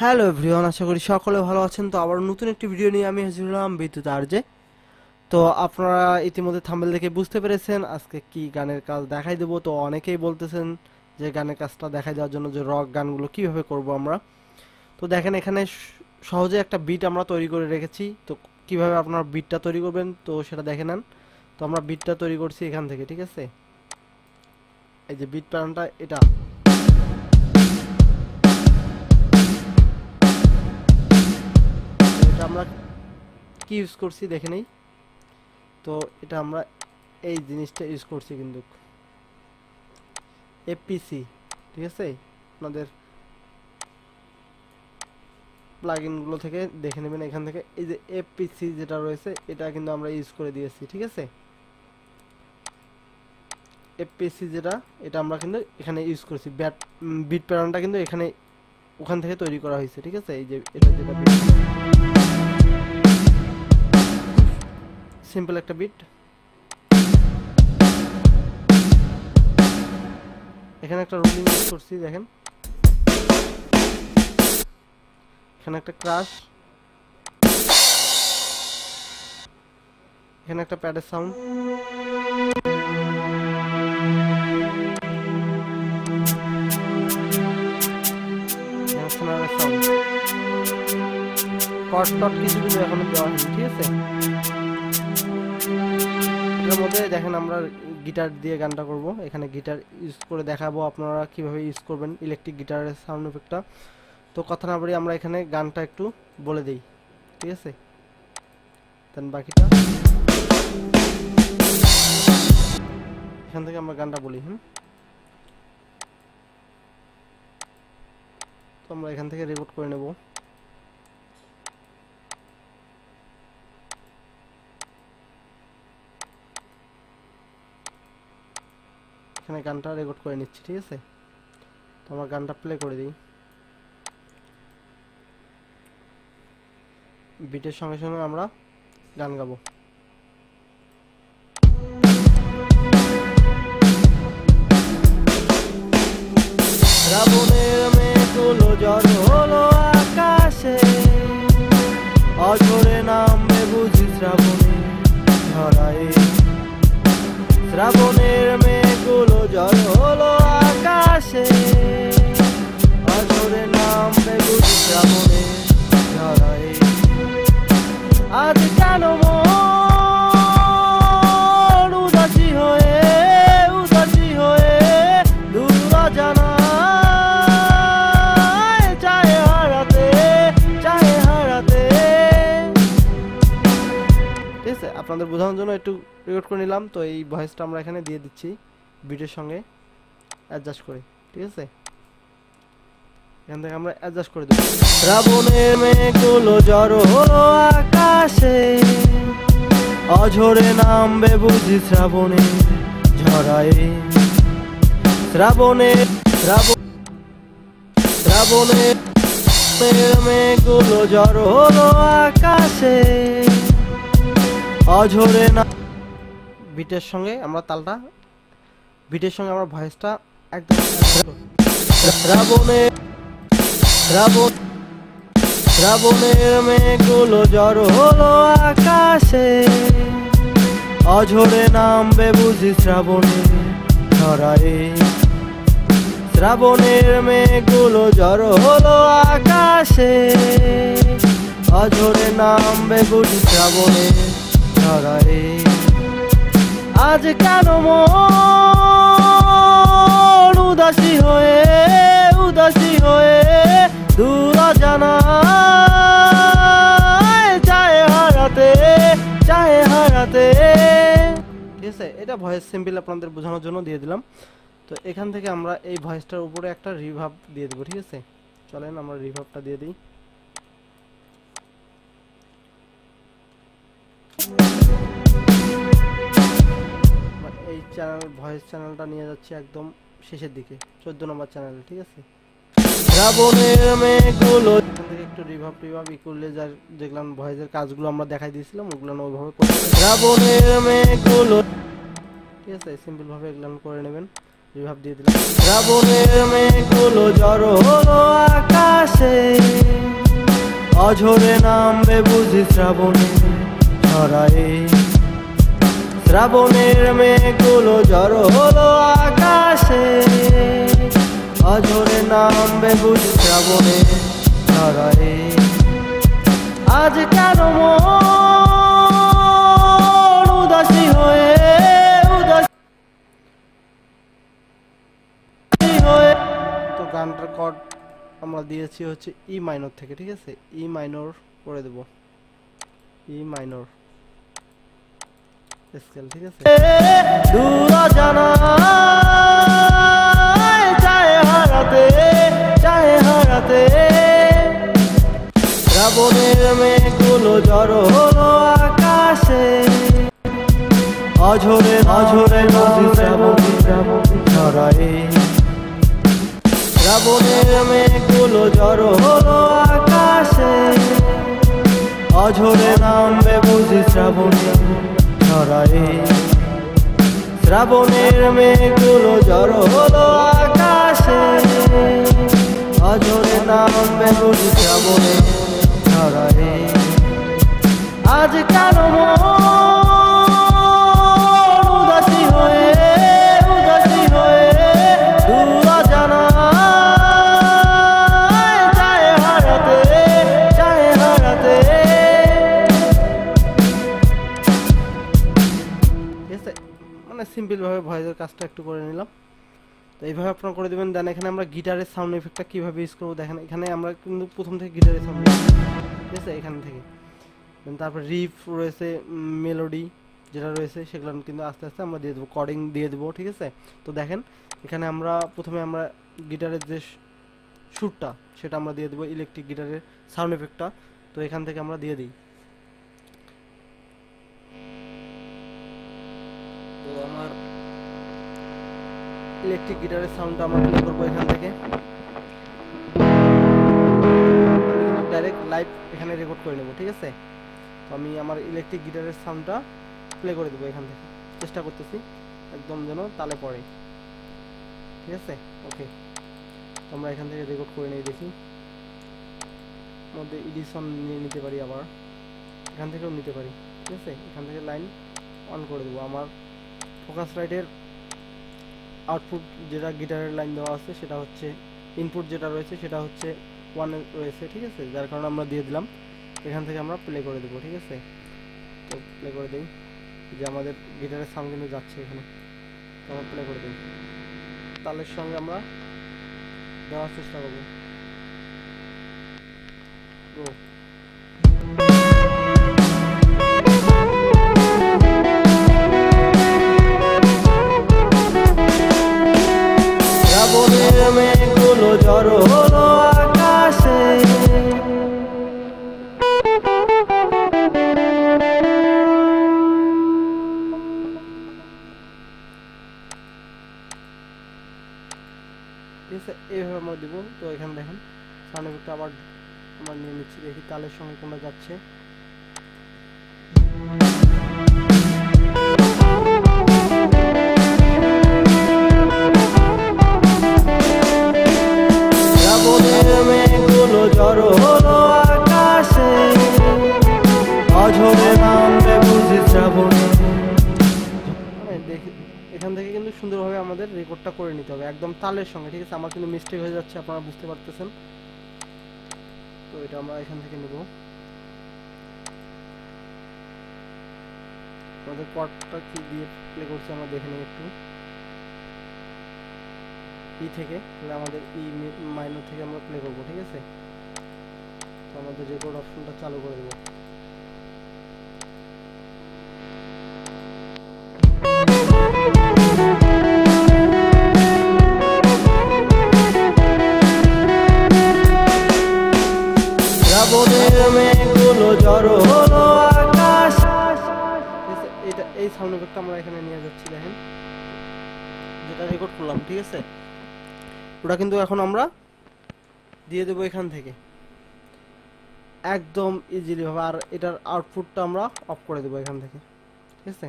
Hello everyone, আশা করি সকলে ভালো আছেন। তো আবার নতুন একটি ভিডিও নিয়ে আমি হাজির হলাম, বিদ্যুৎ আরজে। তো আপনারা ইতিমধ্যে থাম্বনেল দেখে বুঝতে পেরেছেন আজকে কি গানের কাজ দেখাই দেবো। তো অনেকেই বলতেছেন যে গানের কাজটা দেখাই দেওয়ার জন্য, যে রক গানগুলো কিভাবে করব আমরা। তো দেখেন এখানে সহজে একটা বিট আমরা তৈরি করে রেখেছি। তো কিভাবে আপনারা বিটটা তৈরি করবেন তো সেটা দেখে নেন। তো আমরা বিটটা তৈরি করছি এখান থেকে, ঠিক আছে। এই যে বিট প্যাটার্নটা এটা আমরা কি ইউজ করছি দেখে নেই। তো এটা আমরা এই জিনিসটা ইউজ করছি কিন্তু এপিসি, ঠিক আছে। আপনাদের প্লাগইনগুলো থেকে দেখে নেবেন, এখান থেকে এই যে এপিসি যেটা রয়েছে এটা কিন্তু আমরা ইউজ করে দিয়েছি, ঠিক আছে। এপিসি যেটা এটা আমরা কিন্তু এখানে ইউজ করছি। বিট প্যাটার্নটা কিন্তু এখানে ওখান থেকে তৈরি করা হয়েছে, ঠিক আছে। এই যে এটা যেটা সিম্পল একটা বিট, এখানে একটা রোলিং ইউজ করছি দেখেন, এখানে একটা ক্রাশ, এখানে একটা প্যাডের সাউন্ড, কট টট কিছু কিছু এখনো দেওয়া হয়নি, ঠিক আছে। এটার মধ্যে দেখেন আমরা গিটার দিয়ে গানটা করব, এখানে গিটার ইউজ করে দেখাবো আপনারা কিভাবে ইউজ করবেন ইলেকট্রিক গিটারের সাউন্ড এফেক্টটা। তো কথা না বলি আমরা এখানে গানটা একটু বলে দেই, ঠিক আছে। দেন বাকিটা এখান থেকে আমরা গানটা বলি। তো আমরা এখান থেকে রেকর্ড করে নেব। এখানে গানটা রেকর্ড করে নিচ্ছি, ঠিক আছে। তো আমরা গানটা প্লে করে দিই, বিটের সঙ্গে সঙ্গে আমরা গান গাবো। শ্রাবণের মেঘগুলো ঝড় হলো আকাশে, অঝরে নামবে বুঝি শ্রাবণে ঝরায়। শ্রাবণের মেঘগুলো ঝড় হলো আকাশে, অঝরে নামবে বুঝি শ্রাবণে ঝরায়। আজ কেন মন উদাসী হয়ে দূর জানায় চায় হারাতে। ঠিক আছে, আপনাদের বোঝানোর জন্য একটু রেকর্ড করে নিলাম। তো এই ভয়েসটা আমরা এখানে দিয়ে দিচ্ছি বিটের সঙ্গে অ্যাডজাস্ট করে, ঠিক আছে। এখান থেকে আমরা অ্যাডজাস্ট করে দেব। শ্রাবণের মেঘগুলো ঝড় হলো আকাশে, অঝরে নামবে বুঝি শ্রাবণে ঝরায়। শ্রাবণের মেঘগুলো ঝড় হলো আকাশে, অঝরে না। বিটের সঙ্গে আমরা তালটা, বিটের সঙ্গে আমরা ভয়েসটা একদম। শ্রাবণের মেঘগুলো ঝড় হলো আকাশে, অঝরে নামবে বুঝি শ্রাবণে ঝরায়। শ্রাবণের মেঘগুলো ঝড় হলো আকাশে, অঝরে নামবে বুঝি শ্রাবণে ঝরায়। আজ কেন মন উদাসী হয়ে দূর জানায় চায় হারাতে। ঠিক আছে, এটা ভয়েস সিম্পল আপনাদের বোঝানোর জন্য দিয়ে দিলাম। তো এখান থেকে আমরা এই ভয়েসটার উপরে একটা রিভার্ব দিয়ে দেবো, ঠিক আছে। চলেন আমরা রিভার্বটা দিয়ে দিই। এই ভয়েস চ্যানেলটা নিয়ে যাচ্ছি একদম শেষের দিকে, 14 নম্বর চ্যানেল, ঠিক আছে। শ্রাবণের মেঘগুলো একটু রিভার্ব ইকুয়ালাইজার যেগুলো ভয়েসের কাজগুলো আমরা দেখাই দিয়েছিলাম ওগুলো ওইভাবে করে। শ্রাবণের মেঘগুলো, ঠিক আছে, সিম্পল ভাবে এগুলো করে নেবেন। রিভার্ব দিয়ে দিলাম। শ্রাবণের মেঘগুলো ঝড় হলো আকাশে, অঝরে নামবে বুঝি শ্রাবণে ছড়ায়ে, শ্রাবণের মেঘগুলো জড়ো হলো আকাশে, অঝরে নামবে বুঝি শ্রাবণে ছড়ায়ে। আজ কেন মন উদাসী হয়ে তো গানটার কর্ড আমরা দিয়েছি হচ্ছে ই মাইনর থেকে, ঠিক আছে? ই মাইনর করে দেব, ই মাইনর স্কেল, ঠিক আছে? দূর জানা চায় হারাতে শ্রাবণের মেঘগুলো জড়ো হলো আকাশে, অঝরে নদী শ্রাবণ ছড়ায়ে, শ্রাবণের মেঘগুলো জড়ো হলো আকাশে, অঝরে নামবে বুঝি শ্রাবণ ছড়ায়ে, শ্রাবণের মেঘগুলো জড়ো হলো আকাশে, অঝরে নামবে বুঝি শ্রাবণে ছড়ায়ে। আজ কেন মন উদাসী হয়ে দূর জানা চায় হারাতে ঠিক আছে? মানে সিম্পল ভাবে ভয়েসের কাজটা একটু করে নিলাম। তো এইভাবে আপনারা করে দেবেন। দেন এখানে আমরা গিটারের সাউন্ড এফেক্টটা কিভাবে ইউজ করবো দেখেন। এখানে আমরা কিন্তু প্রথম থেকে গিটারের সাউন্ড, ঠিক আছে, এখান থেকে। দেন তারপর রিফ রয়েছে, মেলোডি যেটা রয়েছে সেগুলো কিন্তু আস্তে আস্তে আমরা দিয়ে দেবো, কর্ডিং দিয়ে দেবো, ঠিক আছে? তো দেখেন এখানে আমরা প্রথমে আমরা গিটারের যে সুরটা সেটা আমরা দিয়ে দেবো, ইলেকট্রিক গিটারের সাউন্ড এফেক্টটা। তো এখান থেকে আমরা দিয়ে দিই। তো আমার ইলেকট্রিক গিটারের সাউন্ডটা আমরা প্লে করবো এখান থেকে। ডাইরেক্ট লাইভ এখানে রেকর্ড করে নেবো, ঠিক আছে? তো আমি আমার ইলেকট্রিক গিটারের সাউন্ডটা প্লে করে দেবো এখান থেকে, চেষ্টা করতেছি একদম যেন তালে পড়ে, ঠিক আছে? ওকে, আমরা এখান থেকে রেকর্ড করে নিয়ে দেখি। মধ্যে এডিশন নিয়ে নিতে পারি, আবার এখান থেকেও নিতে পারি, ঠিক আছে? এখান থেকে লাইন অন করে দেবো। আমার ফোকাস রাইটের আউটপুট যেটা গিটারের লাইন দেওয়া আছে সেটা হচ্ছে, ইনপুট যেটা রয়েছে সেটা হচ্ছে 1 রয়েছে, ঠিক আছে? যার কারণে আমরা দিয়ে দিলাম। এখান থেকে আমরা প্লে করে দেবো, ঠিক আছে? তো প্লে করে দিই, যে আমাদের গিটারের সাউন্ড কিন্তু যাচ্ছে এখানে। তো আমরা প্লে করে দিই, তালের সঙ্গে আমরা দেওয়ার চেষ্টা করবো। শ্রাবণের মেঘগুলো জড়ো হলো আকাশে, ঠিক আছে? এইভাবে আমরা দিব। তো এখানে দেখেন সাউন্ড এফেক্টটা আবার আমরা নিয়ে নিচ্ছি, দেখি তালের সঙ্গে কোনটা যাচ্ছে। শ্রাবণের মেঘগুলো জড়ো হলো আকাশে, অঝরে নামবে বুঝি শ্রাবণে। দেখি এখান থেকে কিন্তু সুন্দরভাবে আমাদের রেকর্ডটা করে নিতে হবে একদম তালের সঙ্গে, ঠিক আছে? আমার কিন্তু মিস্টেক হয়ে যাচ্ছে, আপনারা বুঝতে পারতেছেন। তো এটা আমরা এখান থেকে নেব। আমাদের কর্ডটা কি দিয়ে প্লে করছে আমরা দেখে নিই একটু। ই থেকে, তাহলে আমাদের ই মাইনর থেকে আমরা প্লে করবো, ঠিক আছে? তো আমাদের রেকর্ড অপশনটা চালু করে দেবো। শ্রাবণের মেঘগুলো জড়ো হলো আকাশ, এটা এই সাউন্ড এফেক্টটা আমরা এখানে নিয়ে যাচ্ছি। দেখেন যেটা রেকর্ড করলাম, ঠিক আছে? ওটা কিন্তু এখন আমরা দিয়ে দেবো এখান থেকে একদম ইজিলি ভাবে। আর এটার আউটপুটটা আমরা অফ করে দেবো এখান থেকে, ঠিক আছে?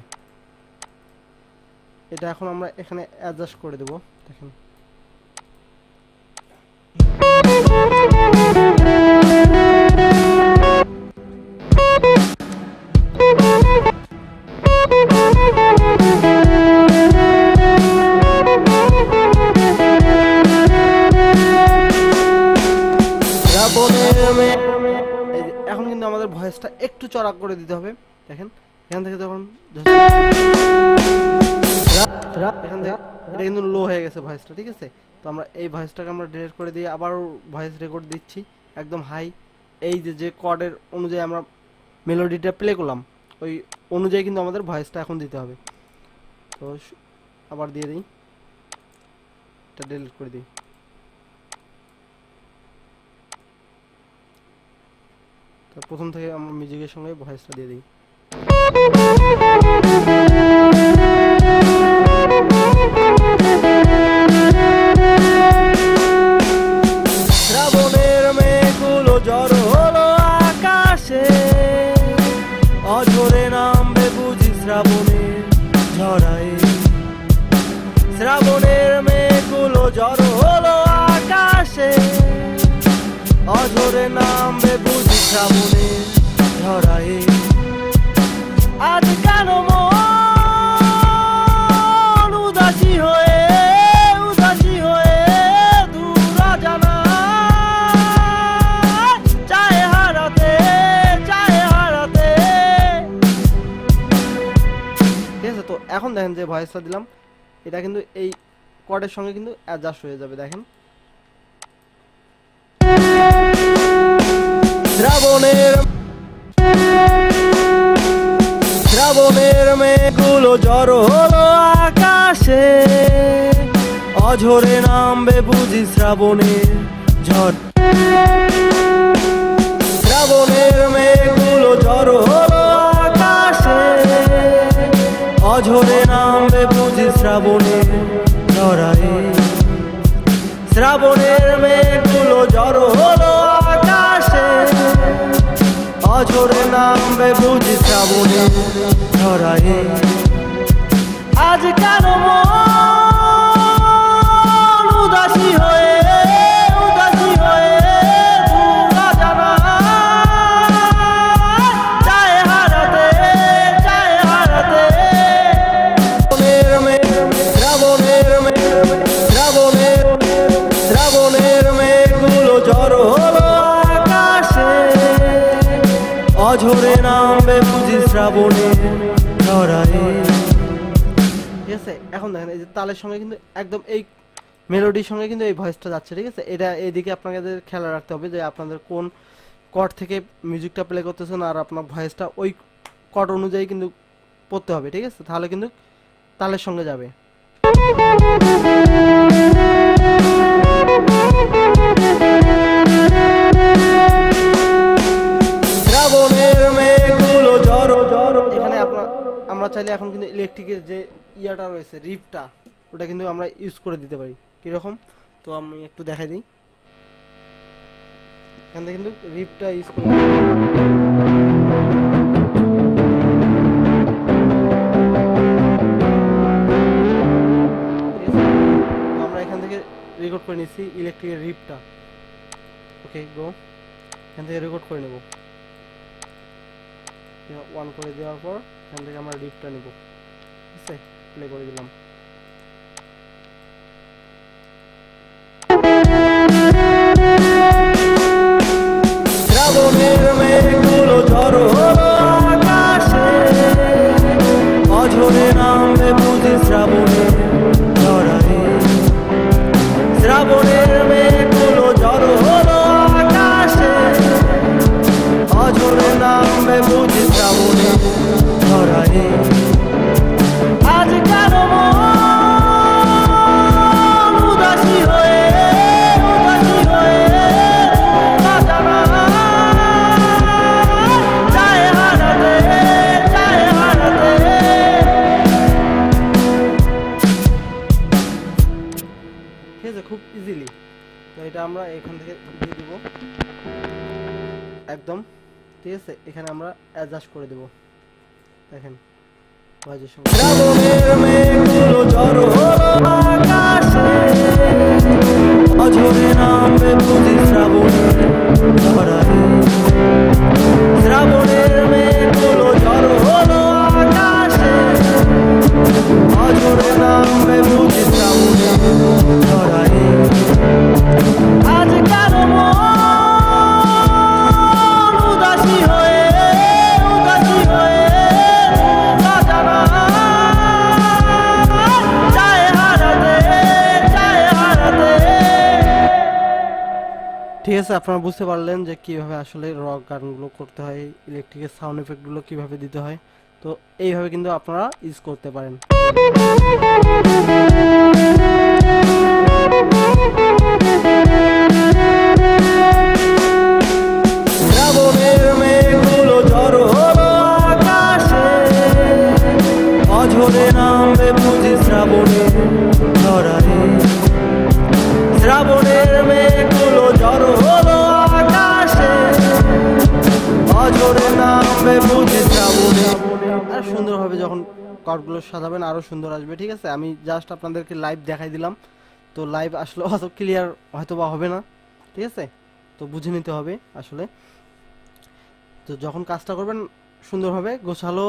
এটা এখন আমরা এখানে অ্যাডজাস্ট করে দেবো। দেখেন শ্রাবণের মেঘ। এখন কিন্তু আমাদের ভয়েসটা একটু চড়া করে দিতে হবে। দেখেন এখান থেকে যখন এখান থেকে এটা কিন্তু লো হয়ে গেছে ভয়েসটা, ঠিক আছে। তো আমরা এই ভয়েসটাকে আমরা ডিলিট করে দিয়ে আবার ভয়েস রেকর্ড দিচ্ছি একদম হাই। এই যে কর্ডের অনুযায়ী আমরা মেলোডিটা প্লে করলাম ওই অনুযায়ী কিন্তু আমাদের ভয়েসটা এখন দিতে হবে। তো আবার দিয়ে দিই, এটা ডিলিট করে দিই। তো প্রথম থেকে আমরা মিউজিকের সঙ্গে ভয়েসটা দিয়ে দিই। শ্রাবণের মেঘগুলো জড়ো হলো আকাশে, অঝরে নামবে বুঝি শ্রাবণের ঝড়ায়। শ্রাবণের মেঘগুলো জড়ো হলো আকাশে, অঝরে নামবে বুঝি শ্রাবণের ঝড়ায়। আজ কেন মন উদাসী হয়ে দূর জানা চায় হারাতে। ঠিক আছে, তো এখন দেখেন যে ভয়েসটা দিলাম এটা কিন্তু এই কর্ডের সঙ্গে কিন্তু অ্যাডজাস্ট হয়ে যাবে। দেখেন শ্রাবণের মেঘগুলো জড়ো হলো আকাশে, অঝরে নামবে বুঝি শ্রাবণের ঝড়। শ্রাবণের মেঘগুলো জড়ো হলো আকাশে, অঝরে নামবে বুঝি শ্রাবণের ঝড়ায়। শ্রাবণের মেঘগুলো জড়ো হলো আকাশে, অঝরে নামবে বুঝি শ্রাবণের ঝড়ায়। আজ কেন মন উদাসী হয়ে দূর জানা চায় হারাতে। শ্রাবণের মেঘগুলো জড়ো হলো আকাশে, অঝরে নামবে বুঝি শ্রাবণের ঝড়ায়। ঠিক আছে, এখন দেখেন এই যে তালের সঙ্গে কিন্তু একদম এই মেলোডির সঙ্গে কিন্তু এই ভয়েসটা যাচ্ছে। ঠিক আছে, এটা এইদিকে আপনাদের খেয়াল রাখতে হবে যে আপনাদের কোন কর্ড থেকে মিউজিকটা প্লে করতেছেন আর আপনার ভয়েসটা ওই কর্ড অনুযায়ী কিন্তু পড়তে হবে। ঠিক আছে, তাহলে কিন্তু তালের সঙ্গে যাবে। শ্রাবণের মেঘগুলো জড়ো। এখানে আমরা চাইলে এখন কিন্তু ইলেকট্রিকের যে ইয়াটা রয়েছে রিপটা, ওটা কিন্তু আমরা ইউজ করে দিতে পারি। কিরকম, তো আমি একটু দেখাই দিই। এখানে কিন্তু রিপটা ইউজ করে আমরা এখান থেকে রেকর্ড করে নিচ্ছি ইলেকট্রিকের রিপটা। ওকে গো, এখান থেকে রেকর্ড করে নেব। অন করে দেওয়ার পর এখান থেকে আমরা রিপটা নেব। ঠিক আছে, প্লে করে দিলাম। শ্রাবণের মেঘগুলো জড়ো হলো আকাশে, অঝরে নামবে বুঝি শ্রাবণের ঝড়ায়। শ্রাবণের মেঘগুলো জড়ো হলো আকাশে, অঝরে নামবে বুঝি শ্রাবণের ঝড়ায়। আজ কেন মন উদাসী হয়ে জানা চায় হারাতে। ঠিক আছে, খুব ইজিলি। তো এটা আমরা এখান থেকে দিয়ে দিব একদম। ঠিক আছে, এখানে আমরা অ্যাডজাস্ট করে দেব। দেখেন শ্রাবণের মেঘগুলো জড়ো হলো আকাশে, অঝরে নামবে বুঝি শ্রাবণের ঝড়ায়। শ্রাবণের মেঘগুলো জড়ো হলো আকাশে, অঝরে নামবে বুঝি শ্রাবণের ঝড়ায়। আজ কেন মন আছে, আপনারা বুঝতে পারলেন যে কিভাবে আসলে রক গানগুলো করতে হয়, ইলেকট্রিকের সাউন্ড এফেক্টগুলো কিভাবে দিতে হয়। তো এইভাবে কিন্তু আপনারা ইউজ করতে পারেন। শ্রাবণের মেঘগুলো ঝড় হলো আকাশে, অঝরে নামবে বুঝি শ্রাবণের ধরায়। শ্রাবণের মেঘগুলো ঝড় হলো আকাশে, অঝরে নামবে বুঝি শ্রাবণে। আর সুন্দরভাবে যখন কর্ডগুলো সাজাবেন আরো সুন্দর আসবে। ঠিক আছে, আমি জাস্ট আপনাদেরকে লাইভ দেখাই দিলাম। তো লাইভ আসলে অত ক্লিয়ার হয়তো বা হবে না, ঠিক আছে, তো বুঝে নিতে হবে আসলে। তো যখন কাজটা করবেন সুন্দরভাবে গোছালো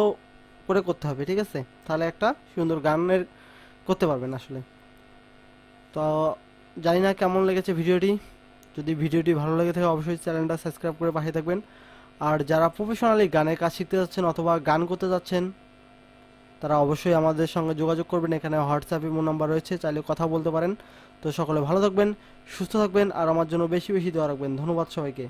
করে করতে হবে, ঠিক আছে, তাহলে একটা সুন্দর গানের করতে পারবেন আসলে। তো জানি না কেমন লেগেছে ভিডিওটি। যদি ভিডিওটি ভালো লেগে থাকে অবশ্যই চ্যানেলটা সাবস্ক্রাইব করে পাশে থাকবেন। আর যারা প্রফেশনালি গানের কাজ শিখতে যাচ্ছেন অথবা গান করতে যাচ্ছেন তারা অবশ্যই আমাদের সঙ্গে যোগাযোগ করবেন। এখানে হোয়াটসঅ্যাপ ইমো নাম্বার রয়েছে, চাইলে কথা বলতে পারেন। তো সকলে ভালো থাকবেন, সুস্থ থাকবেন, আর আমার জন্য বেশি বেশি দোয়া রাখবেন। ধন্যবাদ সবাইকে।